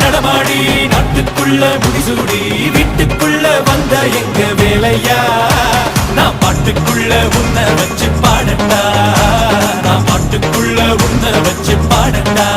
நடமாடி நாட்டுக்குள்ள முடிசூடி வீட்டுக்குள்ள வந்த எங்க வேலையா நான் பாட்டுக்குள்ள உன்னை வச்சு பாடட்டா நான் பாட்டுக்குள்ள உன்னை வச்சு பாடட்டா